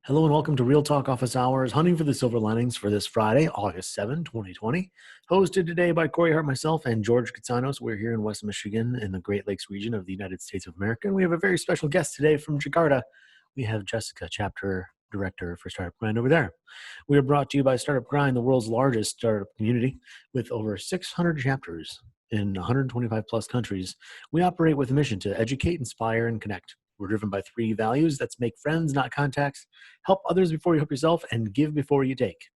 Hello and welcome to Real Talk Office Hours, hunting for the silver linings for this Friday, August 7, 2020. Hosted today by Corey Hart, myself, and George Katsanos. We're here in West Michigan in the Great Lakes region of the United States of America. And we have a very special guest today from Jakarta. We have Jessica, Chapter Director for Startup Grind over there. We are brought to you by Startup Grind, the world's largest startup community with over 600 chapters in 125 plus countries. We operate with a mission to educate, inspire, and connect. We're driven by three values. That's make friends, not contacts, help others before you help yourself, and give before you take.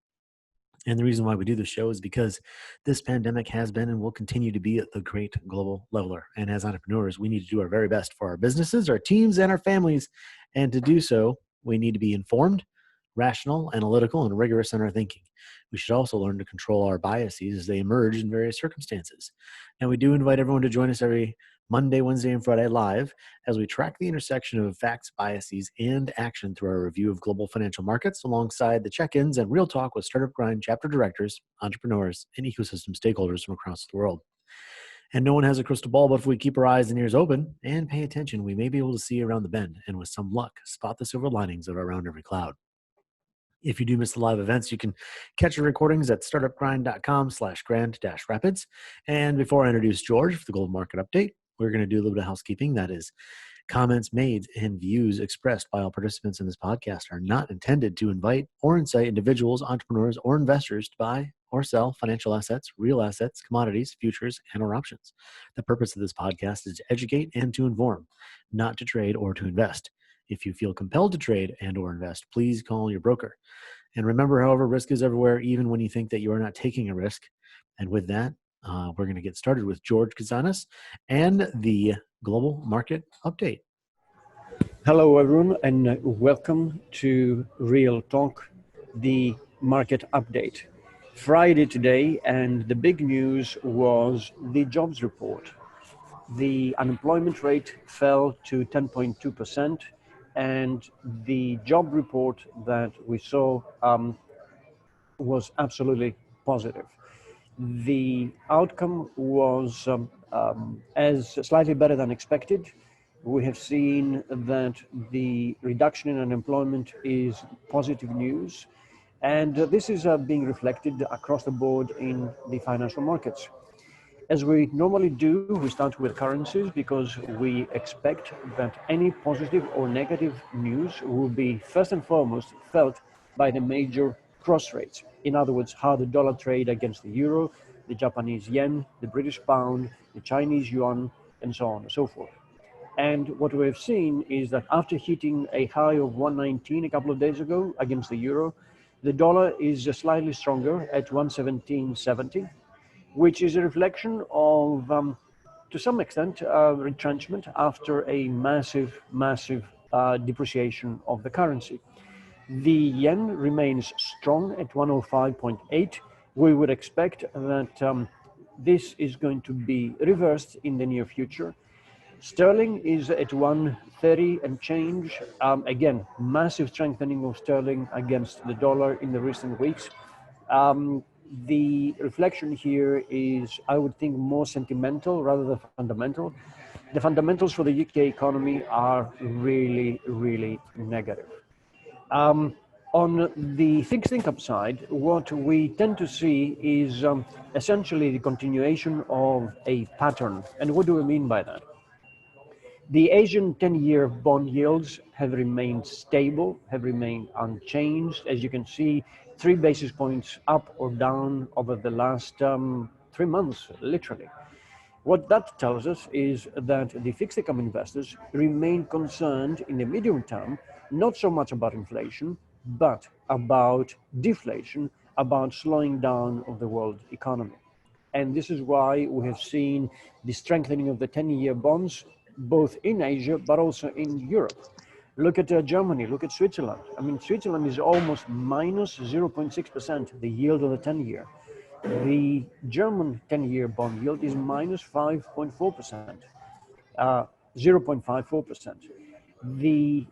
And the reason why we do this show is because this pandemic has been and will continue to be the great global leveler. And as entrepreneurs, we need to do our very best for our businesses, our teams, and our families. And to do so, we need to be informed, rational, analytical, and rigorous in our thinking. We should also learn to control our biases as they emerge in various circumstances. And we do invite everyone to join us every Monday, Wednesday, and Friday live as we track the intersection of facts, biases, and action through our review of global financial markets alongside the check-ins and real talk with Startup Grind chapter directors, entrepreneurs, and ecosystem stakeholders from across the world. And no one has a crystal ball, but if we keep our eyes and ears open and pay attention, we may be able to see around the bend and with some luck, spot the silver linings that are around every cloud. If you do miss the live events, you can catch the recordings at startupgrind.com/grand-rapids. And before I introduce George for the global market update, we're going to do a little bit of housekeeping. That is, comments made and views expressed by all participants in this podcast are not intended to invite or incite individuals, entrepreneurs, or investors to buy or sell financial assets, real assets, commodities, futures, and or options. The purpose of this podcast is to educate and to inform, not to trade or to invest. If you feel compelled to trade and or invest, please call your broker. And remember, however, risk is everywhere, even when you think that you are not taking a risk. And with that, we're going to get started with George Katsanos and the global market update. Hello, everyone, and welcome to Real Talk, the market update. Friday today, and the big news was the jobs report. The unemployment rate fell to 10.2%, and the job report that we saw was absolutely positive. The outcome was as slightly better than expected. We have seen that the reduction in unemployment is positive news, and this is being reflected across the board in the financial markets. As we normally do, we start with currencies because we expect that any positive or negative news will be first and foremost felt by the major cross rates. In other words, how the dollar trade against the euro, the Japanese yen, the British pound, the Chinese yuan, and so on and so forth. And what we've seen is that after hitting a high of 119 a couple of days ago against the euro, the dollar is slightly stronger at 117.70. Which is a reflection of, to some extent, retrenchment after a massive depreciation of the currency. The yen remains strong at 105.8. We would expect that this is going to be reversed in the near future. Sterling is at 130 and change. Again, massive strengthening of sterling against the dollar in the recent weeks. The reflection here is, I would think, more sentimental rather than fundamental. The fundamentals for the UK economy are really, really negative. On the fixed income side, what we tend to see is essentially the continuation of a pattern. And what do we mean by that? The Asian 10-year bond yields have remained stable, have remained unchanged. As you can see, 3 basis points up or down over the last 3 months, literally. What that tells us is that the fixed income investors remain concerned in the medium term, not so much about inflation, but about deflation, about slowing down of the world economy. And this is why we have seen the strengthening of the 10-year bonds, both in Asia, but also in Europe. Look at Germany, look at Switzerland. I mean, Switzerland is almost minus 0.6%, the yield of the 10-year. The German 10-year bond yield is minus 5.4%, 0.54%. The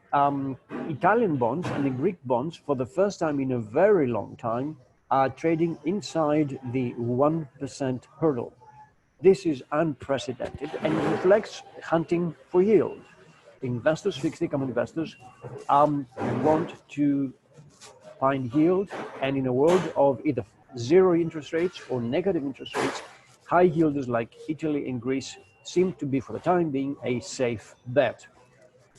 Italian bonds and the Greek bonds, for the first time in a very long time, are trading inside the 1% hurdle. This is unprecedented and reflects hunting for yield. investors, fixed income investors, want to find yield, and in a world of either zero interest rates or negative interest rates, high yielders like Italy and Greece seem to be, for the time being, a safe bet.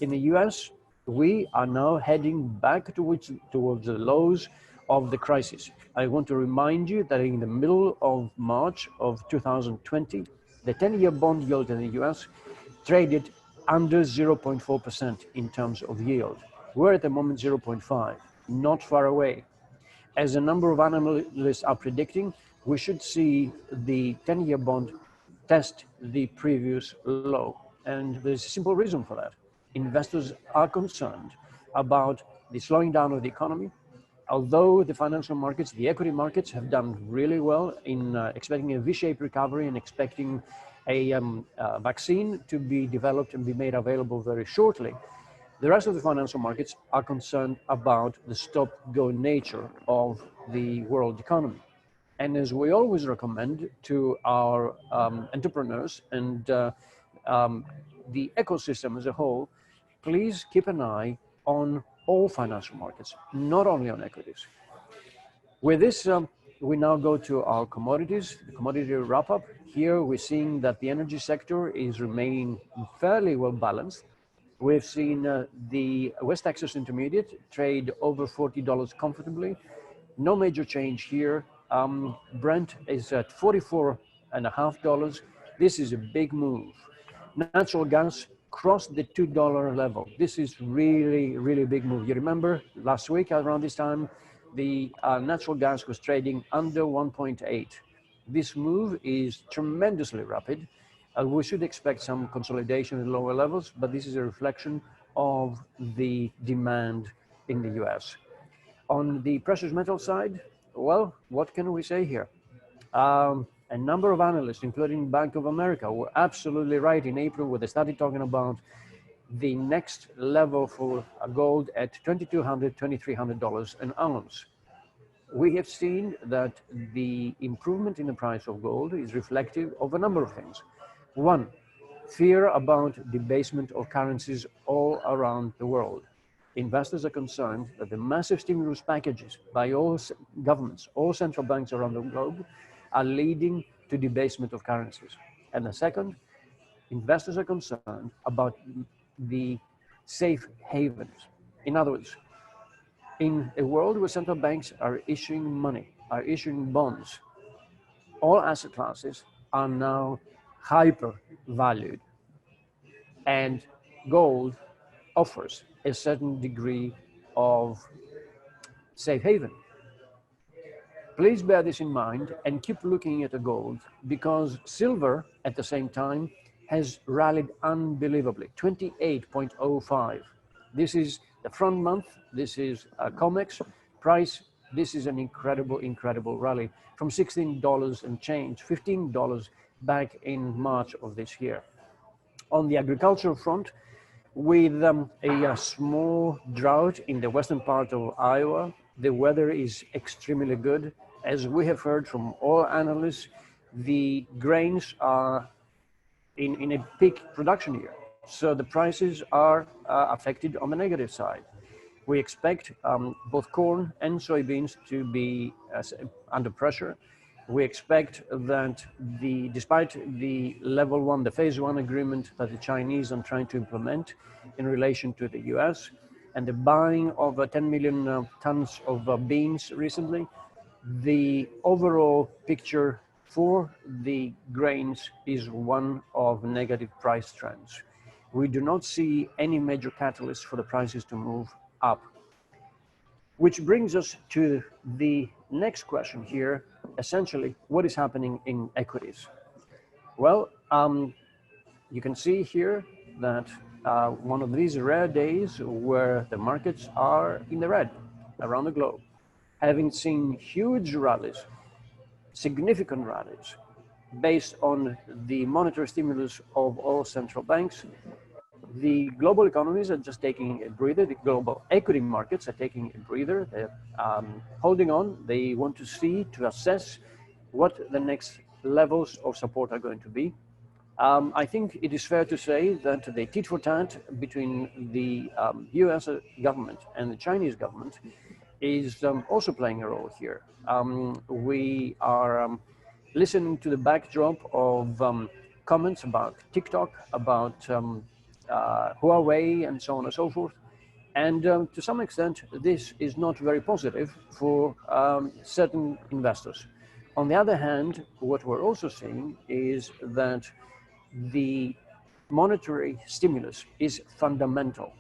In the US, we are now heading back towards the lows of the crisis. I want to remind you that in the middle of March of 2020, the 10-year bond yield in the US traded under 0.4% in terms of yield. We're at the moment 0.5, not far away. As a number of analysts are predicting, we should see the 10-year bond test the previous low. And there's a simple reason for that. Investors are concerned about the slowing down of the economy. Although the financial markets, the equity markets have done really well in expecting a V-shaped recovery and expecting a vaccine to be developed and be made available very shortly, the rest of the financial markets are concerned about the stop-go nature of the world economy. And as we always recommend to our entrepreneurs and the ecosystem as a whole, please keep an eye on all financial markets, not only on equities. With this, we now go to our commodities, the commodity wrap-up. Here we're seeing that the energy sector is remaining fairly well balanced. We've seen the West Texas Intermediate trade over $40 comfortably. No major change here. Brent is at $44.50. This is a big move. Natural gas crossed the $2 level. This is really, really big move. You remember last week around this time, the natural gas was trading under 1.8. This move is tremendously rapid. We should expect some consolidation at lower levels, but this is a reflection of the demand in the US. On the precious metal side, well, what can we say here? A number of analysts, including Bank of America, were absolutely right in April when they started talking about the next level for gold at $2,200, $2,300 an ounce. We have seen that the improvement in the price of gold is reflective of a number of things. One, fear about debasement of currencies all around the world. Investors are concerned that the massive stimulus packages by all governments, all central banks around the globe, are leading to debasement of currencies. And the second, investors are concerned about the safe havens. In other words, in a world where central banks are issuing money, are issuing bonds, all asset classes are now hyper valued, and gold offers a certain degree of safe haven. Please bear this in mind and keep looking at the gold, because silver at the same time has rallied unbelievably, 28.05. This is the front month, this is COMEX price. This is an incredible rally from $16 and change, $15 back in March of this year. On the agricultural front, with a small drought in the western part of Iowa, the weather is extremely good. As we have heard from all analysts, the grains are in a peak production year. So the prices are affected on the negative side. We expect both corn and soybeans to be under pressure. We expect that despite the level one, the phase one agreement that the Chinese are trying to implement in relation to the US, and the buying of 10 million tons of beans recently, the overall picture for the grains is one of negative price trends. We do not see any major catalyst for the prices to move up. Which brings us to the next question here, essentially, what is happening in equities? Well, you can see here that one of these rare days where the markets are in the red around the globe, having seen huge rallies, significant rallies, based on the monetary stimulus of all central banks. The global economies are just taking a breather. The global equity markets are taking a breather. They're holding on. They want to see, to assess what the next levels of support are going to be. I think it is fair to say that the tit for tat between the US government and the Chinese government is also playing a role here. We are listening to the backdrop of comments about TikTok, about Huawei, and so on and so forth. And to some extent, this is not very positive for certain investors. On the other hand, what we're also seeing is that the monetary stimulus is fundamental.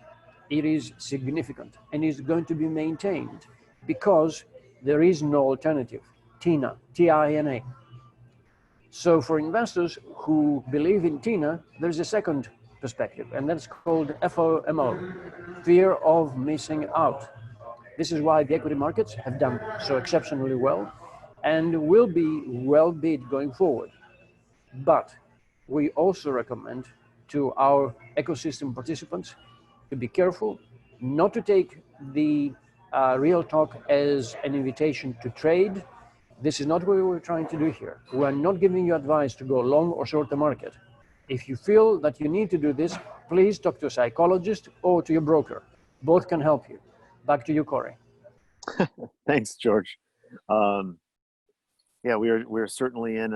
It is significant and is going to be maintained because there is no alternative. TINA, T-I-N-A. So for investors who believe in TINA, there's a second perspective, and that's called FOMO, fear of missing out. This is why the equity markets have done so exceptionally well and will be well bid going forward. But we also recommend to our ecosystem participants to be careful, not to take the real talk as an invitation to trade. This is not what we're trying to do here. We're not giving you advice to go long or short the market. If you feel that you need to do this, please talk to a psychologist or to your broker. Both can help you. Back to you, Corey. Thanks, George. Yeah, we're certainly in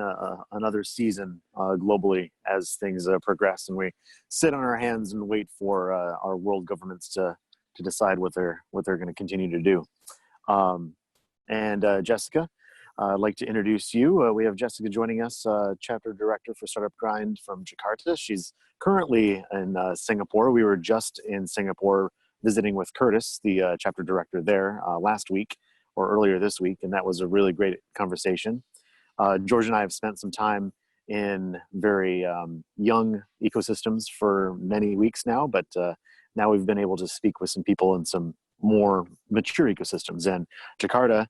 another season globally as things progress, and we sit on our hands and wait for our world governments to decide what they're going to continue to do. And Jessica, I'd like to introduce you. We have Jessica joining us, chapter director for Startup Grind from Jakarta. She's currently in Singapore. We were just in Singapore visiting with Curtis, the chapter director there, last week or earlier this week, and that was a really great conversation. George and I have spent some time in very young ecosystems for many weeks now, but now we've been able to speak with some people in some more mature ecosystems. And Jakarta,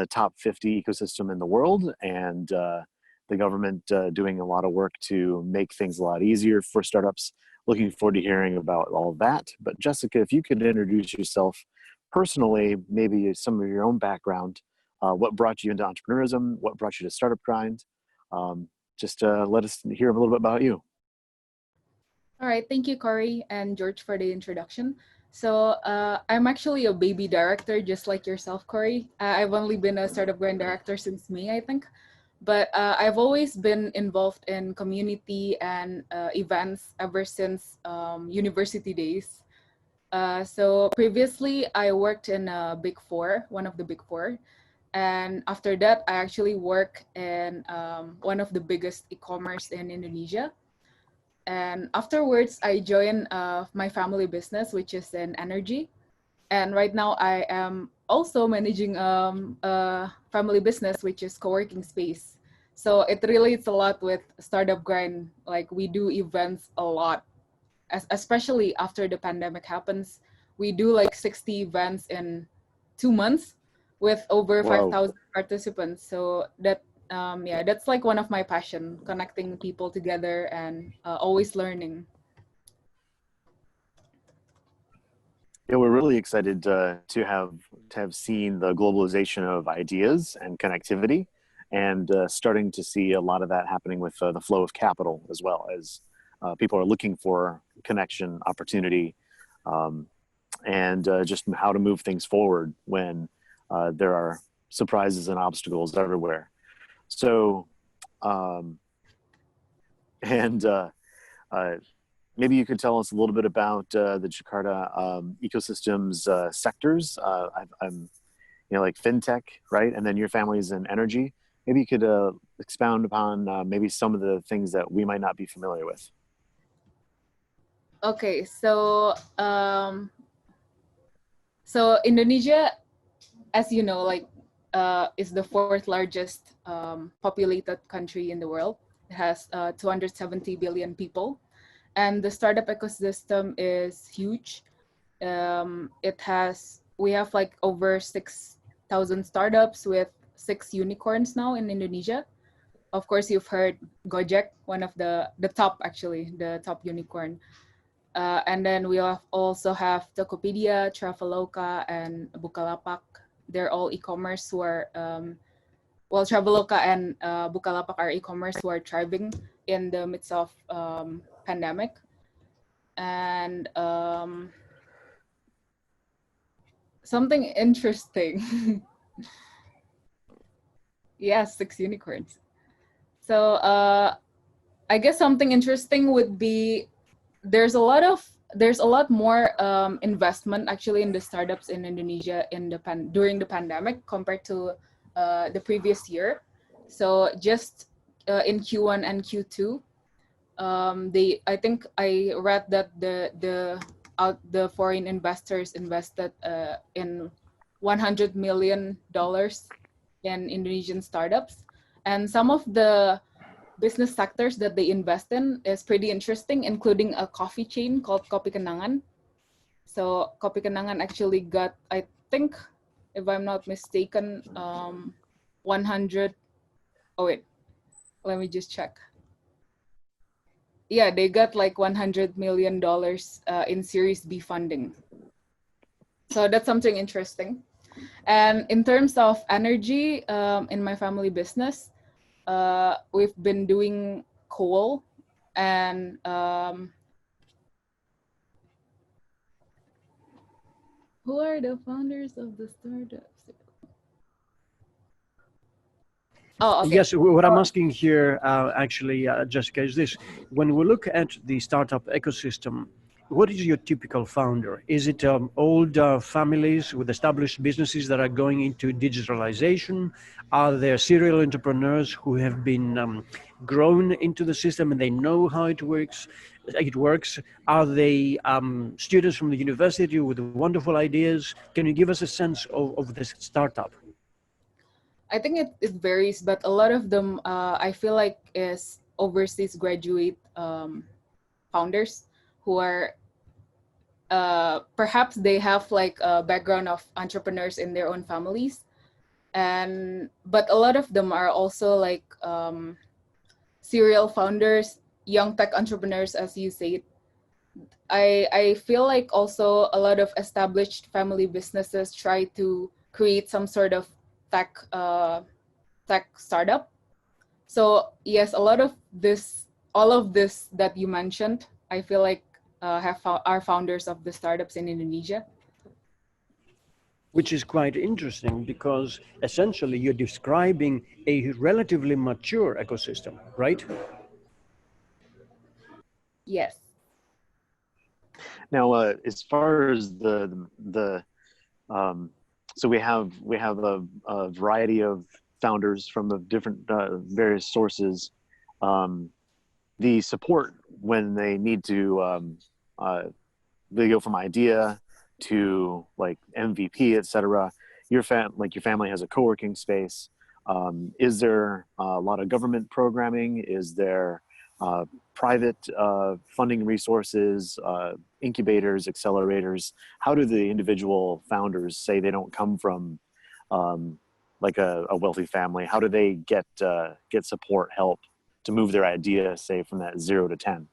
top 50 ecosystem in the world, and the government doing a lot of work to make things a lot easier for startups. Looking forward to hearing about all of that. But Jessica, if you could introduce yourself personally, maybe some of your own background, what brought you into entrepreneurism, what brought you to Startup Grind. Just let us hear a little bit about you. All right, thank you, Corey and George, for the introduction. So I'm actually a baby director, just like yourself, Corey. I've only been a Startup Grind director since May, I think. But I've always been involved in community and events ever since university days. So previously, I worked in Big Four, one of the Big Four. And after that, I actually worked in one of the biggest e-commerce in Indonesia. And afterwards, I joined my family business, which is in energy. And right now, I am also managing a family business, which is co-working space. So it relates a lot with Startup Grind. Like we do events a lot, especially after the pandemic happens. We do like 60 events in 2 months with over 5,000 participants. So that yeah, that's like one of my passion, connecting people together and always learning. Yeah, we're really excited to have seen the globalization of ideas and connectivity, and starting to see a lot of that happening with the flow of capital, as well as people are looking for connection, opportunity, and just how to move things forward when there are surprises and obstacles everywhere. So, maybe you could tell us a little bit about the Jakarta ecosystems sectors. I'm, like fintech, right? And then your family's in energy. Maybe you could expound upon maybe some of the things that we might not be familiar with. Okay, so so Indonesia, as you know, like is the fourth largest populated country in the world. It has 270 billion people. And the startup ecosystem is huge. We have like over 6,000 startups with 6 unicorns now in Indonesia. Of course, you've heard Gojek, one of the top, actually, the top unicorn. And then we also have Tokopedia, Traveloka, and Bukalapak. They're all e-commerce who are well, Traveloka and Bukalapak are e-commerce who are thriving in the midst of pandemic. And something interesting. Yes, 6 unicorns. So I guess something interesting would be there's a lot more investment actually in the startups in Indonesia during the pandemic compared to the previous year. So just in Q1 and Q2, I think I read that the foreign investors invested in $100 million in Indonesian startups, and some of the business sectors that they invest in is pretty interesting, including a coffee chain called Kopi Kenangan. So Kopi Kenangan actually got, I think, if I'm not mistaken, 100. Oh wait, let me just check. Yeah, they got like $100 million in Series B funding. So that's something interesting. And in terms of energy, in my family business, we've been doing coal and who are the founders of the startups? Oh, okay. Yes, what I'm asking here, actually, Jessica, is this. When we look at the startup ecosystem, what is your typical founder? Is it old families with established businesses that are going into digitalization? Are there serial entrepreneurs who have been grown into the system and they know how it works? Are they students from the university with wonderful ideas? Can you give us a sense of this startup? I think it varies, but a lot of them I feel like is overseas graduate founders who are perhaps they have like a background of entrepreneurs in their own families, but a lot of them are also like serial founders, young tech entrepreneurs, as you said. I feel like also a lot of established family businesses try to create some sort of tech startup. So yes, all of this that you mentioned, I feel like are founders of the startups in Indonesia. Which is quite interesting because essentially you're describing a relatively mature ecosystem, right? Yes. Now, as far as so we have a variety of founders from the different various sources. The support when they need to they go from idea to like MVP, etc. Your family has a co-working space. Is there a lot of government programming? Is there private funding resources, incubators, accelerators? How do the individual founders say they don't come from like a wealthy family? How do they get support, help to move their idea, say, from that 0 to 10?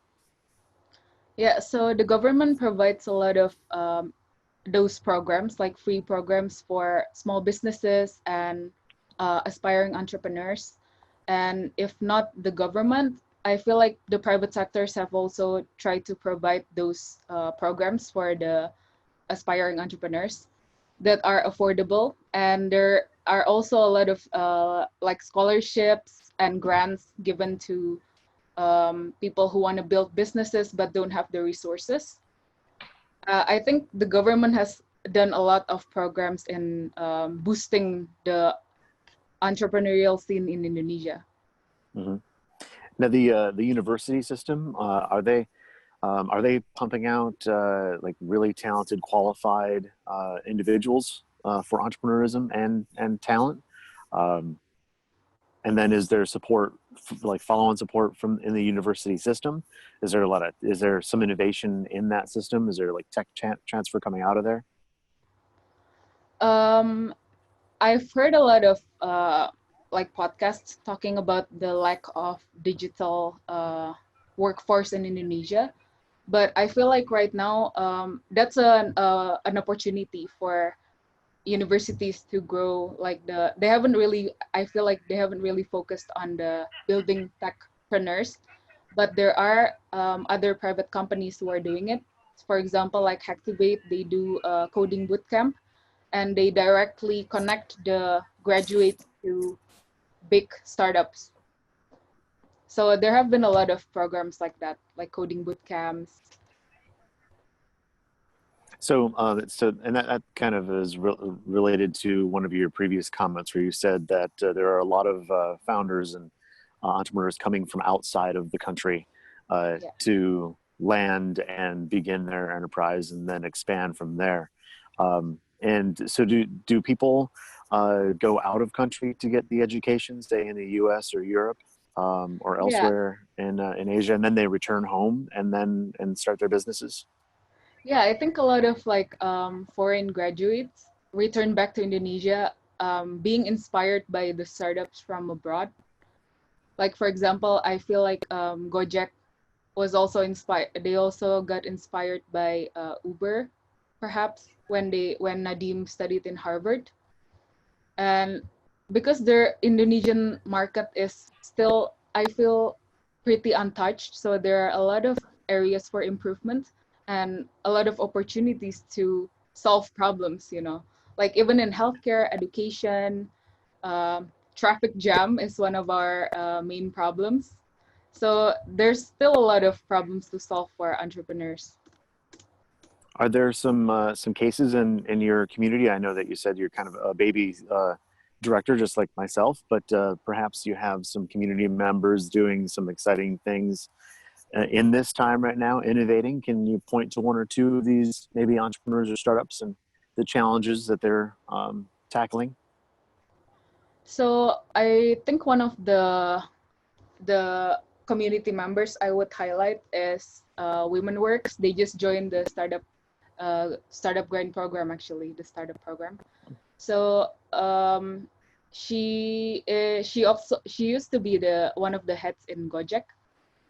Yeah, so the government provides a lot of those programs, like free programs for small businesses and aspiring entrepreneurs. And if not the government, I feel like the private sectors have also tried to provide those programs for the aspiring entrepreneurs that are affordable. And there are also a lot of like scholarships and grants given to people who want to build businesses but don't have the resources. I think the government has done a lot of programs in boosting the entrepreneurial scene in Indonesia. Mm-hmm. Now, the university system, are they pumping out like really talented, qualified individuals for entrepreneurism and talent? And then is there support, like follow-on support from in the university system? Is there some innovation in that system? Is there like tech transfer coming out of there? I've heard a lot of like podcasts talking about the lack of digital workforce in Indonesia, but I feel like right now that's an opportunity for universities to grow like they haven't really, I feel like they haven't really focused on the building techpreneurs, but there are other private companies who are doing it. For example, like Hacktivate, they do a coding bootcamp, and they directly connect the graduates to big startups. So there have been a lot of programs like that, like coding bootcamps. So, and that kind of is related to one of your previous comments where you said that there are a lot of founders and entrepreneurs coming from outside of the country Yeah. to land and begin their enterprise and then expand from there. And so, do people go out of country to get the education, say in the U.S. or Europe or Yeah. elsewhere in Asia, and then they return home and start their businesses? Yeah, I think a lot of like foreign graduates return back to Indonesia, being inspired by the startups from abroad. Like for example, I feel like Gojek was also inspired. They also got inspired by Uber, perhaps when Nadim studied in Harvard, and because their Indonesian market is still, I feel, pretty untouched. So there are a lot of areas for improvement and a lot of opportunities to solve problems, you know, like even in healthcare, education, traffic jam is one of our main problems. So there's still a lot of problems to solve for entrepreneurs. Are there some cases in your community? I know that you said you're kind of a baby director, just like myself, but perhaps you have some community members doing some exciting things in this time right now, innovating. Can you point to one or two of these maybe entrepreneurs or startups and the challenges that they're tackling? So I think one of the community members I would highlight is Women Works. They just joined the startup grind program, actually, the startup program. So she used to be the one of the heads in Gojek,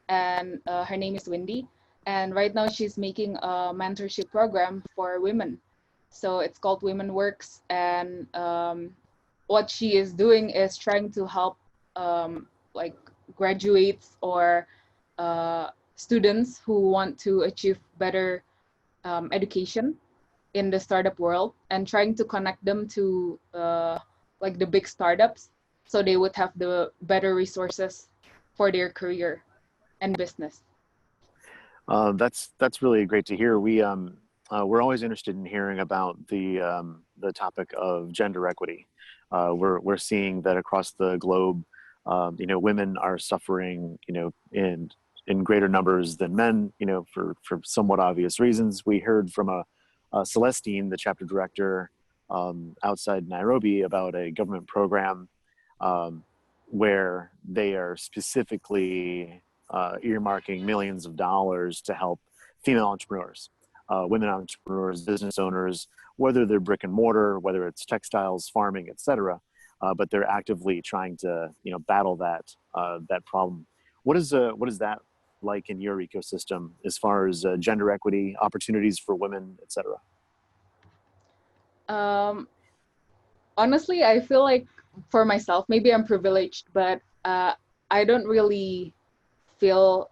and her name is Wendy. And right now she's making a mentorship program for women. So it's called Women Works, and what she is doing is trying to help like graduates or students who want to achieve better education in the startup world, and trying to connect them to like the big startups, so they would have the better resources for their career and business. That's really great to hear. We're always interested in hearing about the topic of gender equity. We're seeing that across the globe, women are suffering, in greater numbers than men, for somewhat obvious reasons. We heard from Celestine, the chapter director outside Nairobi, about a government program where they are specifically earmarking millions of dollars to help female entrepreneurs, women entrepreneurs, business owners, whether they're brick and mortar, whether it's textiles, farming, etc. But they're actively trying to, battle that problem. What is that like in your ecosystem as far as gender equity, opportunities for women, etc.? Honestly, I feel like for myself, maybe I'm privileged, but I don't really feel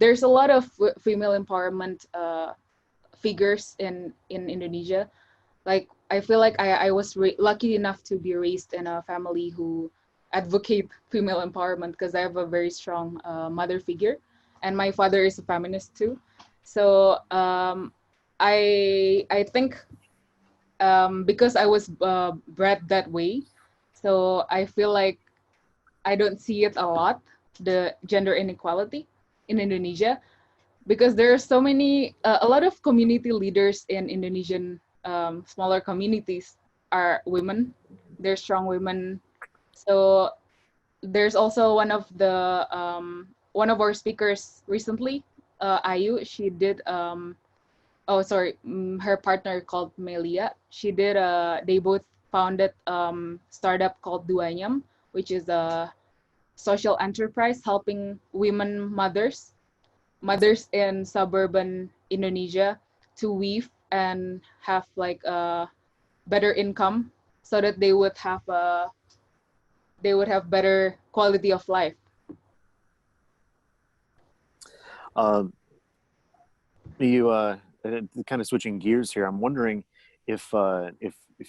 there's a lot of female empowerment figures in Indonesia. Like I feel like I was lucky enough to be raised in a family who advocate female empowerment, because I have a very strong mother figure, and my father is a feminist too. So I think because I was bred that way, so I feel like I don't see it a lot, the gender inequality in Indonesia, because there are so many, a lot of community leaders in Indonesian smaller communities are women. They're strong women. So there's also one of our speakers recently, Ayu. She did her partner called Melia. They both founded startup called Duanyam, which is a social enterprise helping women mothers in suburban Indonesia to weave and have like better income so that they would have better quality of life. Kind of switching gears here, I'm wondering if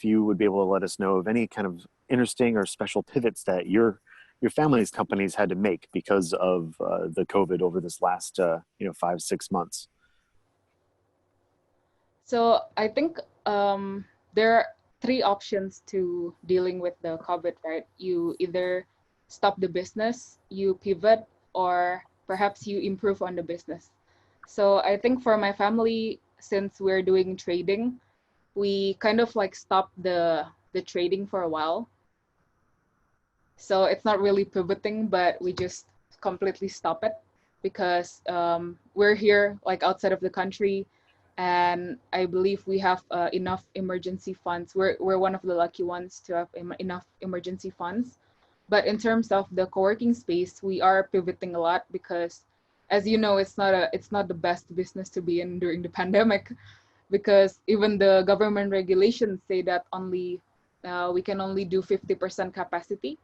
you would be able to let us know of any kind of interesting or special pivots that your family's companies had to make because of the COVID over this last 5-6 months. So I think there are three options to dealing with the COVID, right? You either stop the business, you pivot, or perhaps you improve on the business. So I think for my family, since we're doing trading, we kind of like stopped the trading for a while. So it's not really pivoting, but we just completely stop it because we're here like outside of the country, and I believe we have enough emergency funds. We're one of the lucky ones to have enough emergency funds. But in terms of the co-working space, we are pivoting a lot because, as you know, it's not the best business to be in during the pandemic, because even the government regulations say that only we can only do 50% capacity.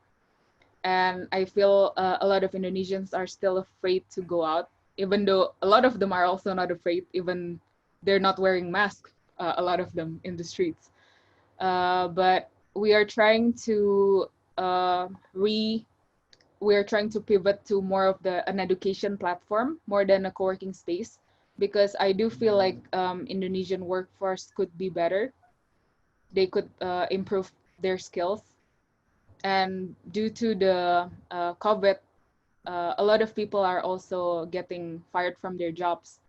And I feel a lot of Indonesians are still afraid to go out, even though a lot of them are also not afraid, even they're not wearing masks, a lot of them in the streets. But we are trying to pivot to more of an education platform more than a co-working space, because I do feel like Indonesian workforce could be better. They could improve their skills. And due to the COVID, a lot of people are also getting fired from their jobs.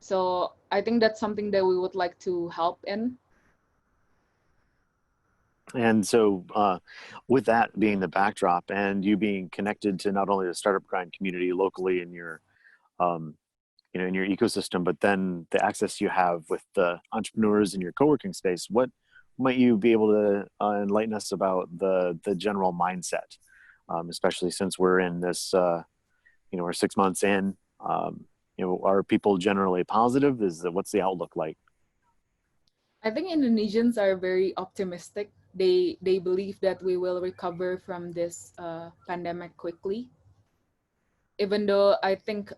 So I think that's something that we would like to help in. And so with that being the backdrop and you being connected to not only the startup grind community locally in your in your ecosystem, but then the access you have with the entrepreneurs in your co-working space, what might you be able to enlighten us about the general mindset, especially since we're in this, we're 6 months in, are people generally positive? What's the outlook like? I think Indonesians are very optimistic. They believe that we will recover from this pandemic quickly. Even though I think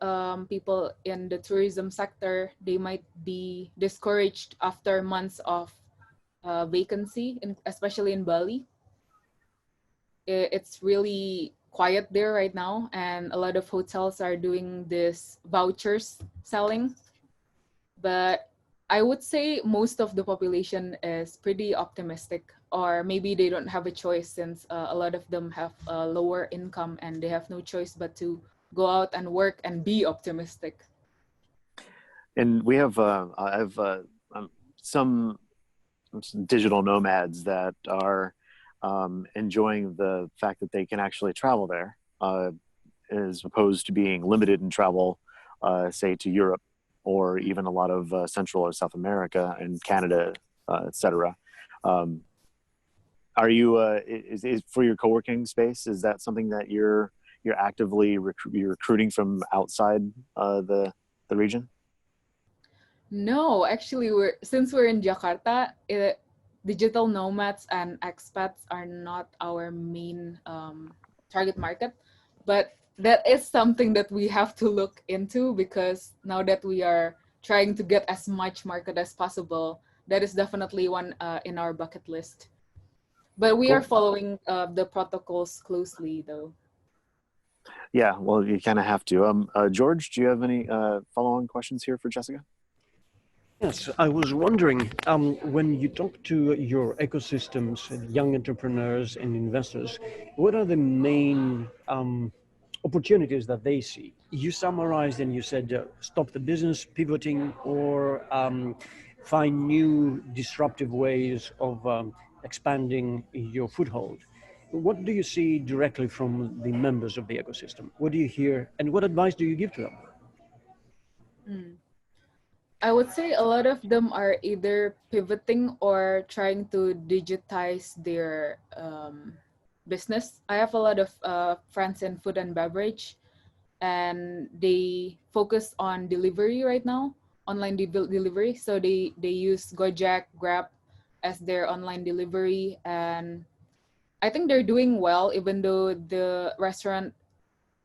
people in the tourism sector, they might be discouraged after months of vacancy, especially in Bali. It's really quiet there right now, and a lot of hotels are doing this vouchers selling. But I would say most of the population is pretty optimistic, or maybe they don't have a choice since a lot of them have a lower income and they have no choice but to go out and work and be optimistic. And we have some digital nomads that are enjoying the fact that they can actually travel there, as opposed to being limited in travel, say to Europe or even a lot of Central or South America and Canada, etc. Are you is for your co-working space? Is that something that you're actively recruiting from outside the region? No, actually, since we're in Jakarta, digital nomads and expats are not our main target market, but that is something that we have to look into, because now that we are trying to get as much market as possible, that is definitely one in our bucket list. But we are following the protocols closely, though. Yeah, well, you kind of have to. George, do you have any follow-on questions here for Jessica? Yes, I was wondering, when you talk to your ecosystems, young entrepreneurs and investors, what are the main opportunities that they see? You summarized and you said stop the business, pivoting, or find new disruptive ways of expanding your foothold. What do you see directly from the members of the ecosystem? What do you hear, and what advice do you give to them? I would say a lot of them are either pivoting or trying to digitize their business. I have a lot of friends in food and beverage, and they focus on delivery right now, online delivery. So they use Gojek, Grab, as their online delivery, and I think they're doing well, even though the restaurant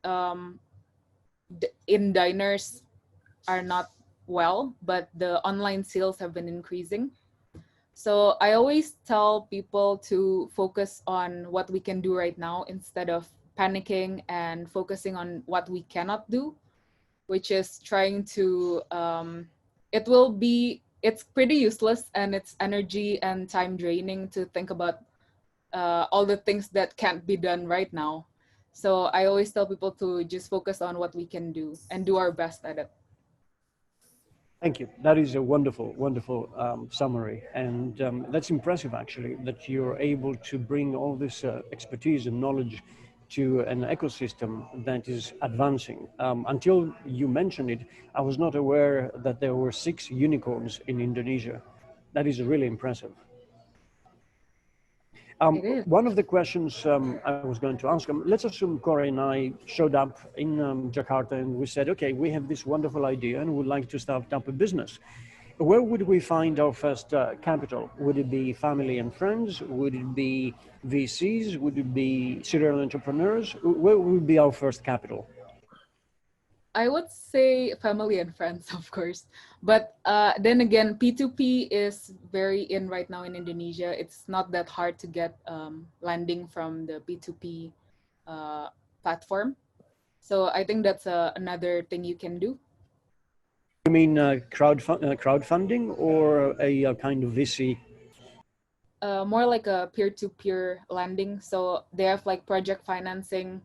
um, in diners are not well, but the online sales have been increasing. So I always tell people to focus on what we can do right now instead of panicking and focusing on what we cannot do, which is trying to, it's pretty useless and it's energy and time draining to think about all the things that can't be done right now. So I always tell people to just focus on what we can do and do our best at it. Thank you. That is a wonderful, wonderful summary. And that's impressive, actually, that you're able to bring all this expertise and knowledge to an ecosystem that is advancing. Until you mentioned it, I was not aware that there were 6 unicorns in Indonesia. That is really impressive. It is. One of the questions I was going to ask, let's assume Corey and I showed up in Jakarta and we said, okay, we have this wonderful idea and would like to start up a business. Where would we find our first capital? Would it be family and friends? Would it be VCs? Would it be serial entrepreneurs? Where would be our first capital? I would say family and friends, of course. But then again, P2P is very in right now in Indonesia. It's not that hard to get landing from the P2P platform. So I think that's another thing you can do. You mean crowdfunding or a kind of VC? More like a peer-to-peer lending. So they have like project financing.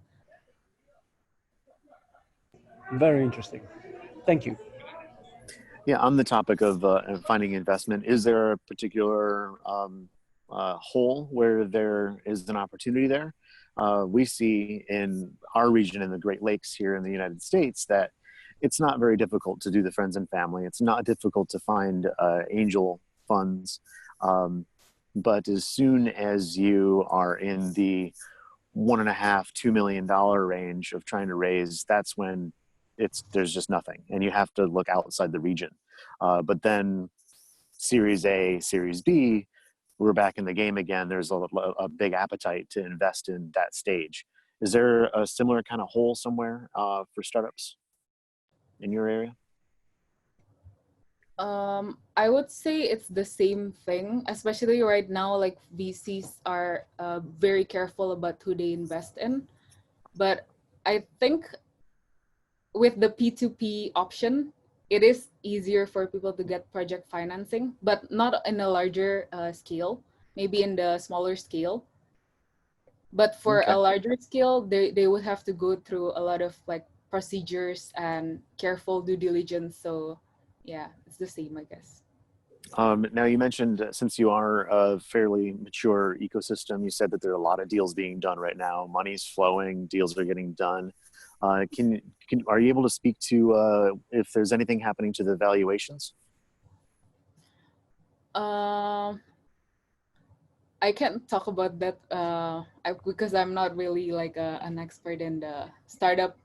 Very interesting. Thank you. Yeah, on the topic of finding investment, is there a particular hole where there is an opportunity there? We see in our region in the Great Lakes here in the United States that it's not very difficult to do the friends and family. It's not difficult to find angel funds. But as soon as you are in the $1.5–2 million range of trying to raise, that's when there's just nothing, and you have to look outside the region. But then Series A, Series B, we're back in the game again. There's a big appetite to invest in that stage. Is there a similar kind of hole somewhere for startups in your area? I would say it's the same thing, especially right now, like VCs are very careful about who they invest in. But I think with the P2P option, it is easier for people to get project financing, but not in a larger scale, maybe in the smaller scale. But for Okay. a larger scale, they would have to go through a lot of like procedures and careful due diligence. So yeah, it's the same, I guess. Now you mentioned, since you are a fairly mature ecosystem, you said that there are a lot of deals being done right now. Money's flowing, deals are getting done. Are you able to speak to if there's anything happening to the valuations? I can't talk about that because I'm not really like an expert in the startup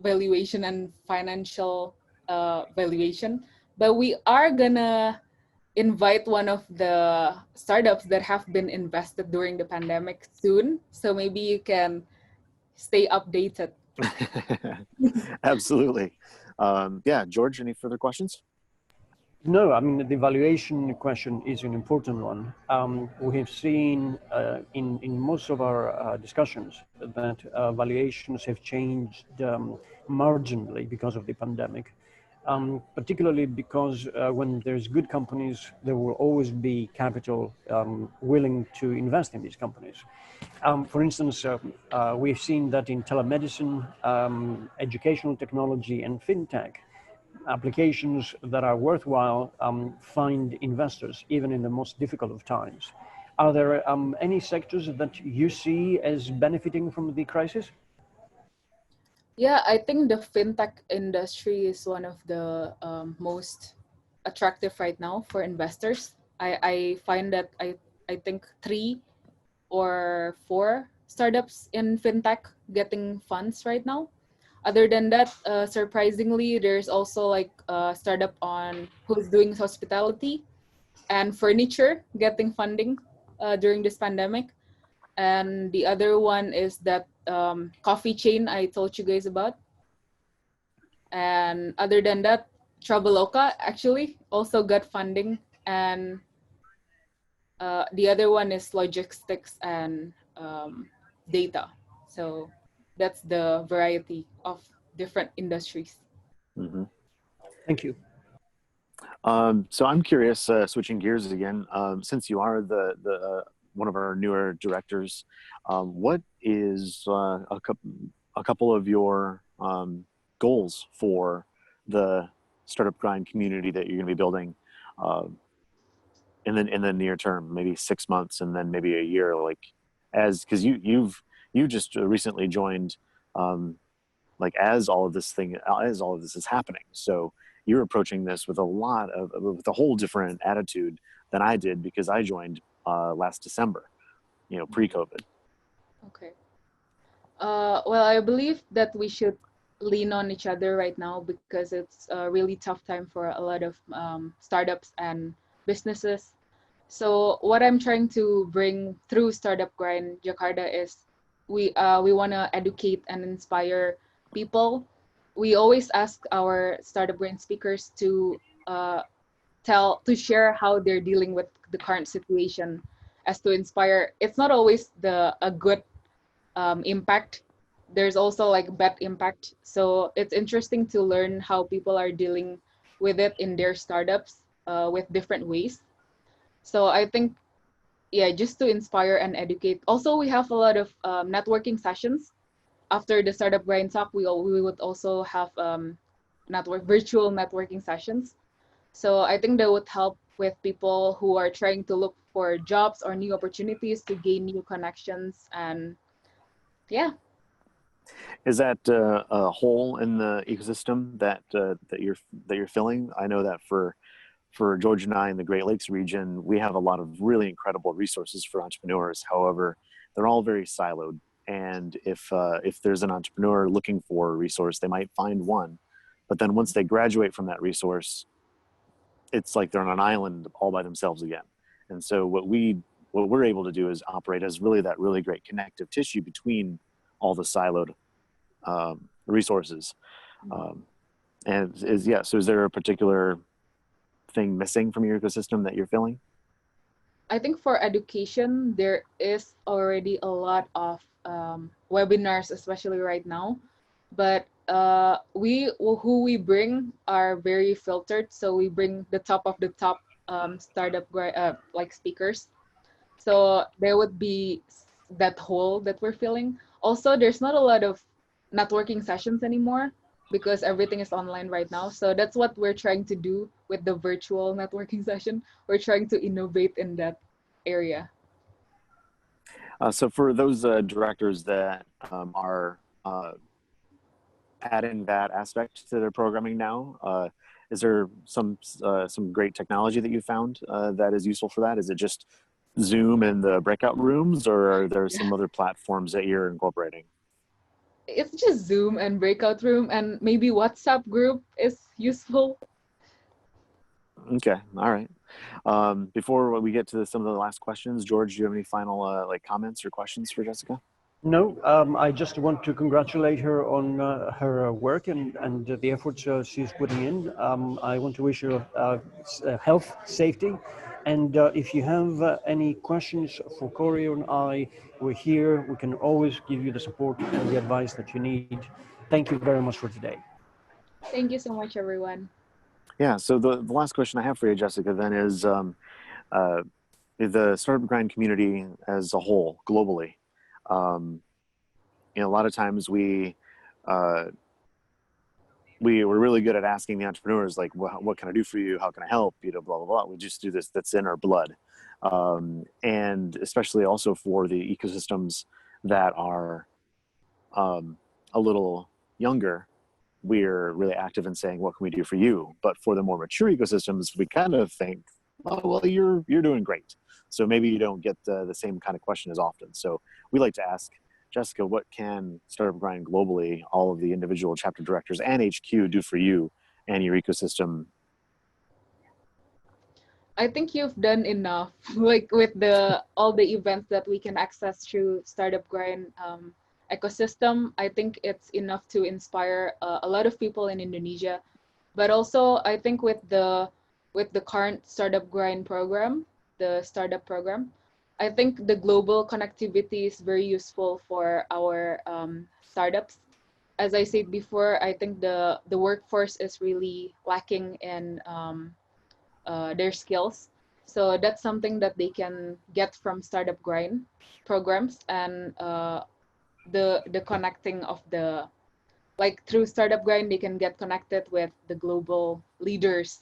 valuation and financial valuation. But we are gonna invite one of the startups that have been invested during the pandemic soon. So maybe you can stay updated. Absolutely. Yeah, George, any further questions? No, I mean, the valuation question is an important one. We have seen in most of our discussions that valuations have changed marginally because of the pandemic, particularly because when there's good companies, there will always be capital willing to invest in these companies. For instance, we've seen that in telemedicine, educational technology, and fintech, applications that are worthwhile find investors even in the most difficult of times. Are there any sectors that you see as benefiting from the crisis? Yeah, I think the fintech industry is one of the most attractive right now for investors. I find that I think 3 or 4 startups in fintech getting funds right now. Other than that, surprisingly, there's also like a startup on who's doing hospitality. and furniture getting funding during this pandemic. And the other one is that coffee chain I told you guys about. And other than that, Traveloka actually also got funding. And the other one is logistics and data. So that's the variety of different industries. Mm-hmm. Thank you. So I'm curious, switching gears again, since you are the one of our newer directors, what is a couple of your goals for the startup grind community that you're going to be building in the near term, maybe 6 months and then maybe a year, like because you just recently joined, like as all of this is happening. So you're approaching this with with a whole different attitude than I did, because I joined last December, pre-COVID. Okay. Well, I believe that we should lean on each other right now because it's a really tough time for a lot of startups and businesses. So what I'm trying to bring through Startup Grind Jakarta is we want to educate and inspire people. We always ask our Startup Grind speakers to share how they're dealing with the current situation, as to inspire. It's not always a good impact. There's also like bad impact. So it's interesting to learn how people are dealing with it in their startups with different ways. So I think, yeah, just to inspire and educate. Also, we have a lot of networking sessions after the Startup Grind Talk. We would also have virtual networking sessions. So I think that would help with people who are trying to look for jobs or new opportunities to gain new connections. And yeah. Is that a hole in the ecosystem that you're filling? I know that for George and I in the Great Lakes region, we have a lot of really incredible resources for entrepreneurs. However, they're all very siloed. And if there's an entrepreneur looking for a resource, they might find one, but then once they graduate from that resource, it's like they're on an island all by themselves again. And so what we're able to do is operate as really that really great connective tissue between all the siloed resources. And so is there a particular thing missing from your ecosystem that you're filling? I think for education, there is already a lot of webinars, especially right now. But who we bring are very filtered. So we bring the top of the top startup like speakers. So there would be that hole that we're filling. Also, there's not a lot of networking sessions anymore because everything is online right now. So that's what we're trying to do with the virtual networking session. We're trying to innovate in that area. So for those directors that are adding that aspect to their programming now, is there some great technology that you found that is useful for that? Is it just Zoom and the breakout rooms, or are there some other platforms that you're incorporating? It's just Zoom and breakout room, and maybe WhatsApp group is useful. Okay, all right. Before we get to some of the last questions, George, do you have any final comments or questions for Jessica? No, I just want to congratulate her on her work and the efforts she's putting in. I want to wish her health, safety, and if you have any questions for Corey and I, we're here. We can always give you the support and the advice that you need. Thank you very much for today. Thank you so much, everyone. Yeah, so the last question I have for you, Jessica, then is the Startup Grind community as a whole, globally. A lot of times we're really good at asking the entrepreneurs, like, what can I do for you? How can I help? Blah, blah, blah. We just do this. That's in our blood. And especially also for the ecosystems that are a little younger, we're really active in saying, what can we do for you? But for the more mature ecosystems, we kind of think, oh, well, you're doing great. So maybe you don't get the same kind of question as often. So we like to ask, Jessica, what can Startup Grind globally, all of the individual chapter directors and HQ do for you and your ecosystem? I think you've done enough, like with the all the events that we can access through Startup Grind ecosystem. I think it's enough to inspire a lot of people in Indonesia. But also, I think with the current Startup Grind program, the startup program, I think the global connectivity is very useful for our startups. As I said before, I think the workforce is really lacking in their skills. So that's something that they can get from Startup Grind programs, and the connecting of the, like through Startup Grind, they can get connected with the global leaders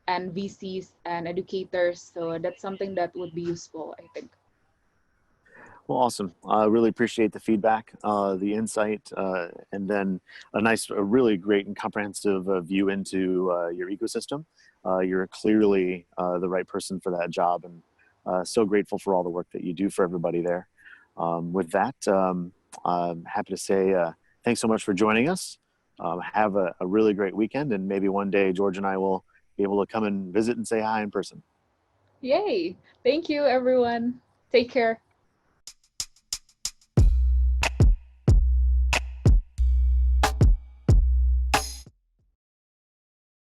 and VCs and educators. So that's something that would be useful, I think. Well, awesome. I really appreciate the feedback, the insight, and then a really great and comprehensive view into your ecosystem. You're clearly the right person for that job, and so grateful for all the work that you do for everybody there. With that, I'm happy to say thanks so much for joining us. Have a really great weekend, and maybe one day George and I will be able to come and visit and say hi in person. Yay! Thank you, everyone. Take care.